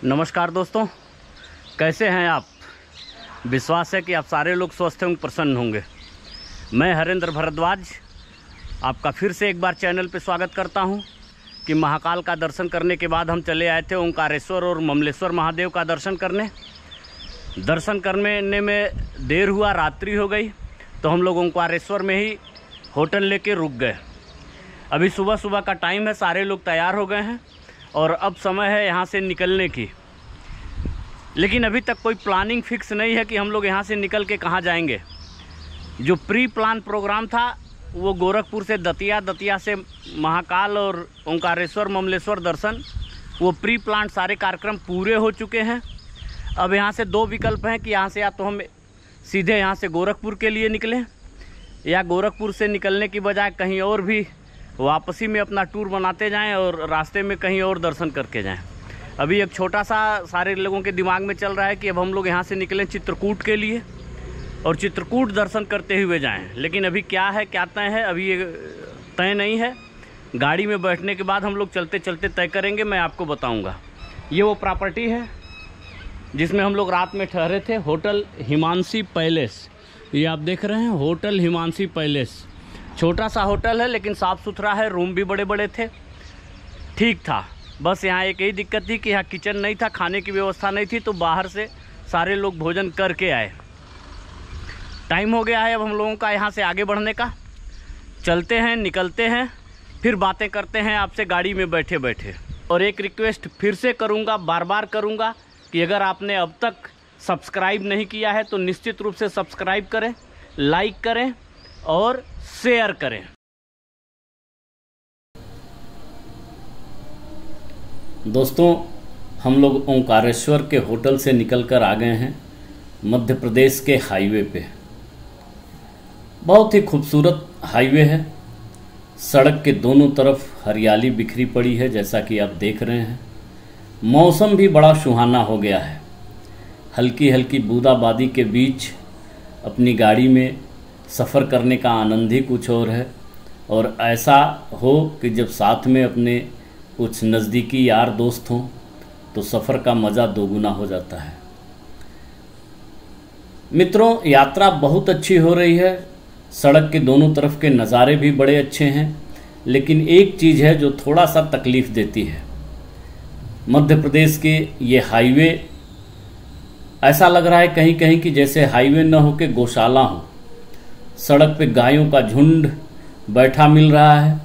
नमस्कार दोस्तों, कैसे हैं आप। विश्वास है कि आप सारे लोग स्वस्थ एवं प्रसन्न होंगे। मैं हरेंद्र भारद्वाज आपका फिर से एक बार चैनल पर स्वागत करता हूं कि महाकाल का दर्शन करने के बाद हम चले आए थे ओंकारेश्वर और ममलेश्वर महादेव का दर्शन करने में देर हुआ, रात्रि हो गई, तो हम लोग ओंकारेश्वर में ही होटल लेके रुक गए। अभी सुबह का टाइम है, सारे लोग तैयार हो गए हैं और अब समय है यहाँ से निकलने की। लेकिन अभी तक कोई प्लानिंग फिक्स नहीं है कि हम लोग यहाँ से निकल के कहाँ जाएंगे। जो प्री प्लान प्रोग्राम था वो गोरखपुर से दतिया से महाकाल और ओंकारेश्वर ममलेश्वर दर्शन, वो प्री प्लान सारे कार्यक्रम पूरे हो चुके हैं। अब यहाँ से दो विकल्प हैं कि यहाँ से या तो हम सीधे यहाँ से गोरखपुर के लिए निकलें या गोरखपुर से निकलने की बजाय कहीं और भी वापसी में अपना टूर बनाते जाएं और रास्ते में कहीं और दर्शन करके जाएं। अभी एक छोटा सा सारे लोगों के दिमाग में चल रहा है कि अब हम लोग यहाँ से निकलें चित्रकूट के लिए और चित्रकूट दर्शन करते हुए जाएं। लेकिन अभी क्या है, क्या तय है, अभी ये तय नहीं है। गाड़ी में बैठने के बाद हम लोग चलते चलते तय करेंगे, मैं आपको बताऊँगा। ये वो प्रॉपर्टी है जिसमें हम लोग रात में ठहरे थे, होटल हिमांशी पैलेस। ये आप देख रहे हैं, होटल हिमांशी पैलेस। छोटा सा होटल है लेकिन साफ़ सुथरा है, रूम भी बड़े बड़े थे, ठीक था। बस यहाँ एक ही दिक्कत थी कि यहाँ किचन नहीं था, खाने की व्यवस्था नहीं थी, तो बाहर से सारे लोग भोजन करके आए। टाइम हो गया है अब हम लोगों का यहाँ से आगे बढ़ने का। चलते हैं, निकलते हैं, फिर बातें करते हैं आपसे गाड़ी में बैठे बैठे। और एक रिक्वेस्ट फिर से करूँगा, बार बार करूँगा कि अगर आपने अब तक सब्सक्राइब नहीं किया है तो निश्चित रूप से सब्सक्राइब करें, लाइक करें और शेयर करें। दोस्तों, हम लोग ओंकारेश्वर के होटल से निकलकर आ गए हैं मध्य प्रदेश के हाईवे पे। बहुत ही खूबसूरत हाईवे है। सड़क के दोनों तरफ हरियाली बिखरी पड़ी है, जैसा कि आप देख रहे हैं। मौसम भी बड़ा सुहाना हो गया है। हल्की हल्की बूंदाबांदी के बीच अपनी गाड़ी में सफ़र करने का आनंद ही कुछ और है। और ऐसा हो कि जब साथ में अपने कुछ नज़दीकी यार दोस्त हों तो सफ़र का मज़ा दोगुना हो जाता है। मित्रों, यात्रा बहुत अच्छी हो रही है। सड़क के दोनों तरफ के नज़ारे भी बड़े अच्छे हैं, लेकिन एक चीज़ है जो थोड़ा सा तकलीफ़ देती है। मध्य प्रदेश के ये हाईवे ऐसा लग रहा है कहीं कहीं कि जैसे हाईवे न हो के गौशाला हो। सड़क पे गायों का झुंड बैठा मिल रहा है,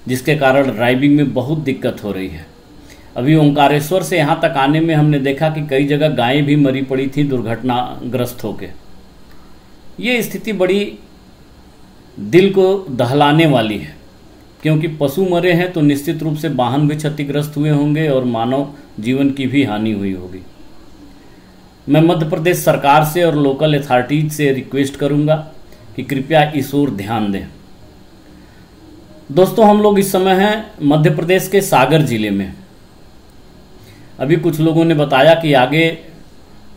जिसके कारण ड्राइविंग में बहुत दिक्कत हो रही है। अभी ओंकारेश्वर से यहाँ तक आने में हमने देखा कि कई जगह गायें भी मरी पड़ी थी दुर्घटनाग्रस्त होके। ये स्थिति बड़ी दिल को दहलाने वाली है, क्योंकि पशु मरे हैं तो निश्चित रूप से वाहन भी क्षतिग्रस्त हुए होंगे और मानव जीवन की भी हानि हुई होगी। मैं मध्य प्रदेश सरकार से और लोकल अथॉरिटीज से रिक्वेस्ट करूंगा कि कृपया इस ओर ध्यान दें। दोस्तों, हम लोग इस समय हैं मध्य प्रदेश के सागर जिले में। अभी कुछ लोगों ने बताया कि आगे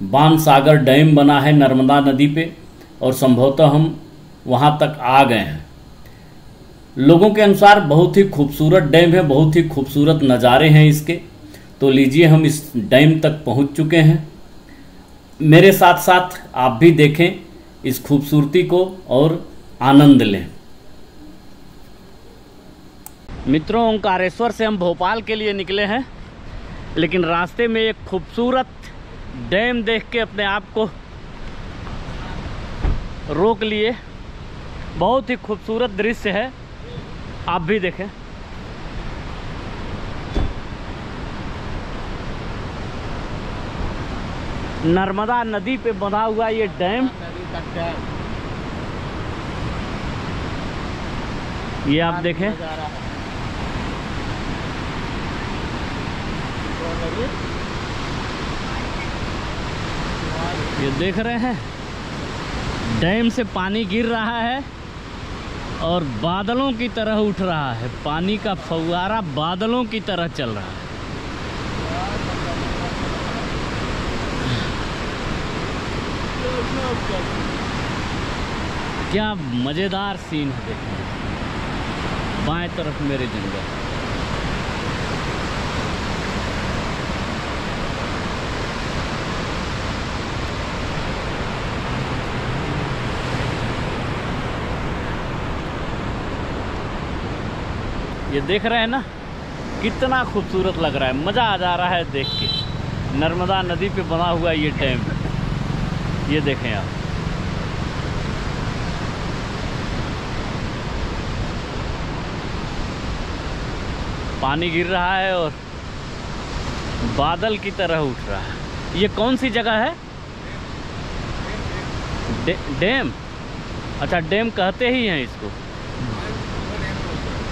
बाणसागर डैम बना है नर्मदा नदी पे और संभवतः हम वहां तक आ गए हैं। लोगों के अनुसार बहुत ही खूबसूरत डैम है, बहुत ही खूबसूरत नज़ारे हैं इसके। तो लीजिए, हम इस डैम तक पहुंच चुके हैं। मेरे साथ साथ आप भी देखें इस खूबसूरती को और आनंद लें। मित्रों, ओंकारेश्वर से हम भोपाल के लिए निकले हैं, लेकिन रास्ते में एक खूबसूरत डैम देख के अपने आप को रोक लिए। बहुत ही खूबसूरत दृश्य है, आप भी देखें। नर्मदा नदी पे बना हुआ ये डैम, ये आप देखें। ये देख रहे हैं, डैम से पानी गिर रहा है और बादलों की तरह उठ रहा है। पानी का फव्वारा बादलों की तरह चल रहा है। क्या मज़ेदार सीन है देखने। बाएं तरफ मेरे जंगल, ये देख रहे हैं ना, कितना खूबसूरत लग रहा है, मज़ा आ जा रहा है देख के। नर्मदा नदी पे बना हुआ ये डैम, ये देखें आप। पानी गिर रहा है और बादल की तरह उठ रहा है। ये कौन सी जगह है? डैम। अच्छा, डैम कहते ही हैं इसको।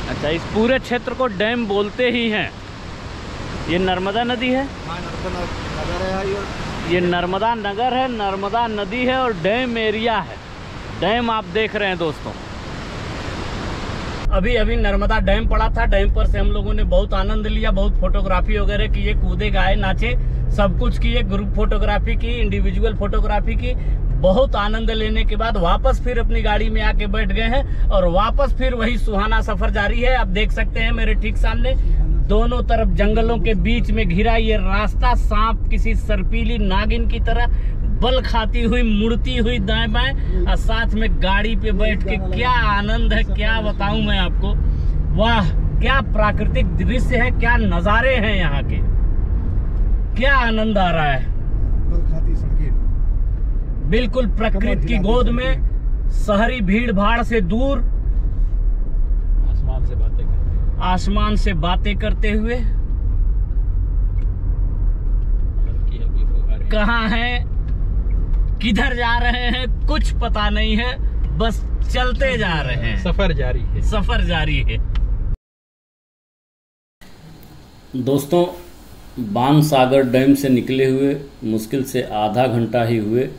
अच्छा, इस पूरे क्षेत्र को डैम बोलते ही हैं। ये नर्मदा नदी है। ये नर्मदा नगर है, नर्मदा नदी है और डैम एरिया है। डैम आप देख रहे हैं दोस्तों। अभी अभी नर्मदा डैम पड़ा था। डैम पर से हम लोगों ने बहुत आनंद लिया, बहुत फोटोग्राफी वगैरह किए, कूदे गाए नाचे, सब कुछ किए, ग्रुप फोटोग्राफी की, इंडिविजुअल फोटोग्राफी की। बहुत आनंद लेने के बाद वापस फिर अपनी गाड़ी में आके बैठ गए हैं और वापस फिर वही सुहाना सफर जारी है। आप देख सकते हैं मेरे ठीक सामने दोनों तरफ जंगलों के बीच में घिरा ये रास्ता सांप किसी सर्पीली नागिन की तरह बल खाती हुई मुड़ती हुई दाएं बाएं, और साथ में गाड़ी पे बैठ के क्या आनंद है, क्या बताऊं मैं आपको। वाह, क्या प्राकृतिक दृश्य है, क्या नजारे हैं यहाँ के, क्या आनंद आ रहा है। बिल्कुल प्रकृति की गोद में, शहरी भीड़ भाड़ से दूर, आसमान से बातें करते हुए। कहाँ हैं, किधर जा रहे हैं, कुछ पता नहीं है, बस चलते जा रहे हैं। सफर जारी है, सफर जारी है। दोस्तों, बाणसागर डैम से निकले हुए मुश्किल से आधा घंटा ही हुए।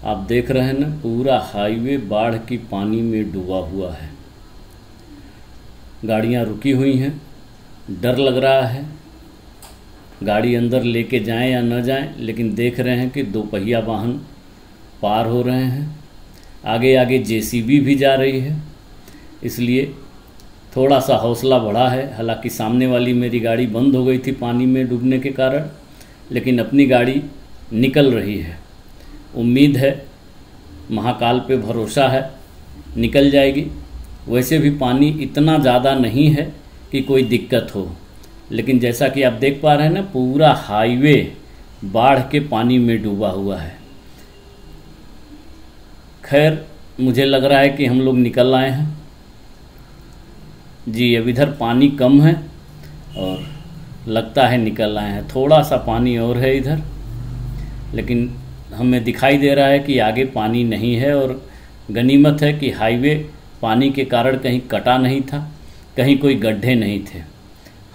आप देख रहे हैं ना, पूरा हाईवे बाढ़ की पानी में डूबा हुआ है। गाड़ियां रुकी हुई हैं, डर लग रहा है गाड़ी अंदर लेके जाएं या न जाएं, लेकिन देख रहे हैं कि दोपहिया वाहन पार हो रहे हैं। आगे आगे जेसीबी भी जा रही है, इसलिए थोड़ा सा हौसला बढ़ा है। हालांकि सामने वाली मेरी गाड़ी बंद हो गई थी पानी में डूबने के कारण, लेकिन अपनी गाड़ी निकल रही है। उम्मीद है, महाकाल पे भरोसा है, निकल जाएगी। वैसे भी पानी इतना ज़्यादा नहीं है कि कोई दिक्कत हो, लेकिन जैसा कि आप देख पा रहे हैं ना, पूरा हाईवे बाढ़ के पानी में डूबा हुआ है। खैर, मुझे लग रहा है कि हम लोग निकल आए हैं। जी, अब इधर पानी कम है और लगता है निकल आए हैं। थोड़ा सा पानी और है इधर, लेकिन हमें दिखाई दे रहा है कि आगे पानी नहीं है। और गनीमत है कि हाईवे पानी के कारण कहीं कटा नहीं था, कहीं कोई गड्ढे नहीं थे।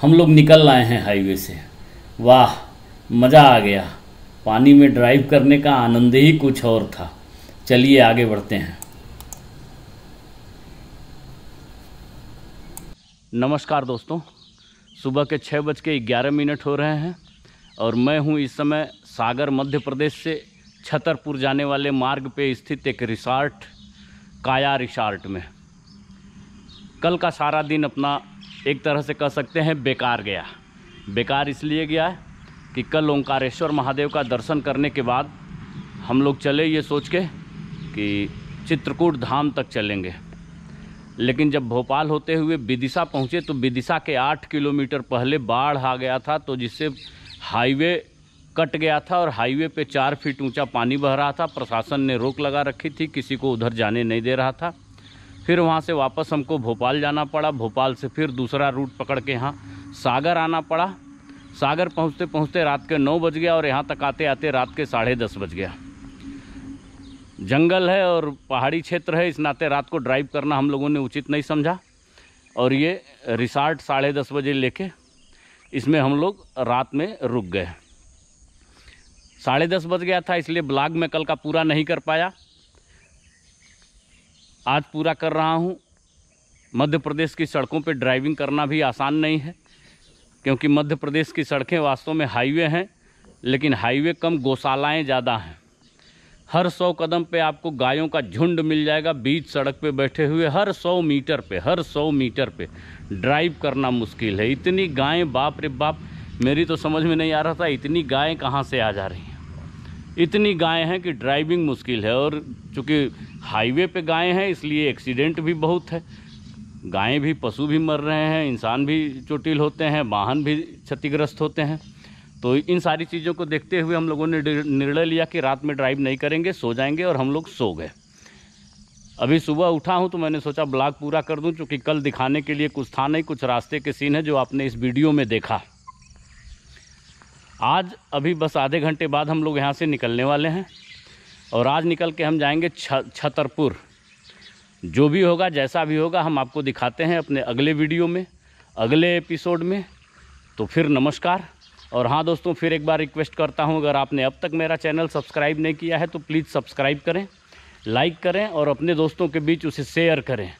हम लोग निकल आए हैं हाईवे से। वाह, मज़ा आ गया। पानी में ड्राइव करने का आनंद ही कुछ और था। चलिए आगे बढ़ते हैं। नमस्कार दोस्तों, सुबह के 6:11 हो रहे हैं और मैं हूं इस समय सागर मध्य प्रदेश से छतरपुर जाने वाले मार्ग पे स्थित एक रिसॉर्ट, काया रिसॉर्ट में। कल का सारा दिन अपना एक तरह से कह सकते हैं बेकार गया। बेकार इसलिए गया कि कल ओंकारेश्वर महादेव का दर्शन करने के बाद हम लोग चले ये सोच के कि चित्रकूट धाम तक चलेंगे, लेकिन जब भोपाल होते हुए विदिशा पहुँचे तो विदिशा के 8 किलोमीटर पहले बाढ़ आ गया था, तो जिससे हाईवे कट गया था और हाईवे पे 4 फीट ऊंचा पानी बह रहा था। प्रशासन ने रोक लगा रखी थी, किसी को उधर जाने नहीं दे रहा था। फिर वहाँ से वापस हमको भोपाल जाना पड़ा। भोपाल से फिर दूसरा रूट पकड़ के यहाँ सागर आना पड़ा। सागर पहुँचते पहुँचते रात के 9 बज गया और यहाँ तक आते आते रात के 10:30 बज गया। जंगल है और पहाड़ी क्षेत्र है, इस नाते रात को ड्राइव करना हम लोगों ने उचित नहीं समझा और ये रिसॉर्ट 10:30 बजे लेके इसमें हम लोग रात में रुक गए। 10:30 बज गया था, इसलिए ब्लॉग में कल का पूरा नहीं कर पाया। आज पूरा कर रहा हूँ। मध्य प्रदेश की सड़कों पे ड्राइविंग करना भी आसान नहीं है, क्योंकि मध्य प्रदेश की सड़कें वास्तव में हाईवे हैं, लेकिन हाईवे कम गौशालाएं ज़्यादा हैं। हर 100 कदम पे आपको गायों का झुंड मिल जाएगा बीच सड़क पे बैठे हुए। हर 100 मीटर पे ड्राइव करना मुश्किल है। इतनी गायें, बाप रे बाप, मेरी तो समझ में नहीं आ रहा था इतनी गायें कहाँ से आ जा रही हैं। इतनी गायें हैं कि ड्राइविंग मुश्किल है, और चूँकि हाईवे पे गायें हैं इसलिए एक्सीडेंट भी बहुत है। गायें भी, पशु भी मर रहे हैं, इंसान भी चोटिल होते हैं, वाहन भी क्षतिग्रस्त होते हैं। तो इन सारी चीज़ों को देखते हुए हम लोगों ने निर्णय लिया कि रात में ड्राइव नहीं करेंगे, सो जाएंगे, और हम लोग सो गए। अभी सुबह उठा हूं तो मैंने सोचा ब्लॉग पूरा कर दूं, क्योंकि कल दिखाने के लिए कुछ था नहीं, कुछ रास्ते के सीन है जो आपने इस वीडियो में देखा। आज अभी बस आधे घंटे बाद हम लोग यहाँ से निकलने वाले हैं, और आज निकल के हम जाएंगे छतरपुर। जो भी होगा, जैसा भी होगा, हम आपको दिखाते हैं अपने अगले वीडियो में, अगले एपिसोड में। तो फिर नमस्कार। और हाँ दोस्तों, फिर एक बार रिक्वेस्ट करता हूँ, अगर आपने अब तक मेरा चैनल सब्सक्राइब नहीं किया है तो प्लीज़ सब्सक्राइब करें, लाइक करें और अपने दोस्तों के बीच उसे शेयर करें।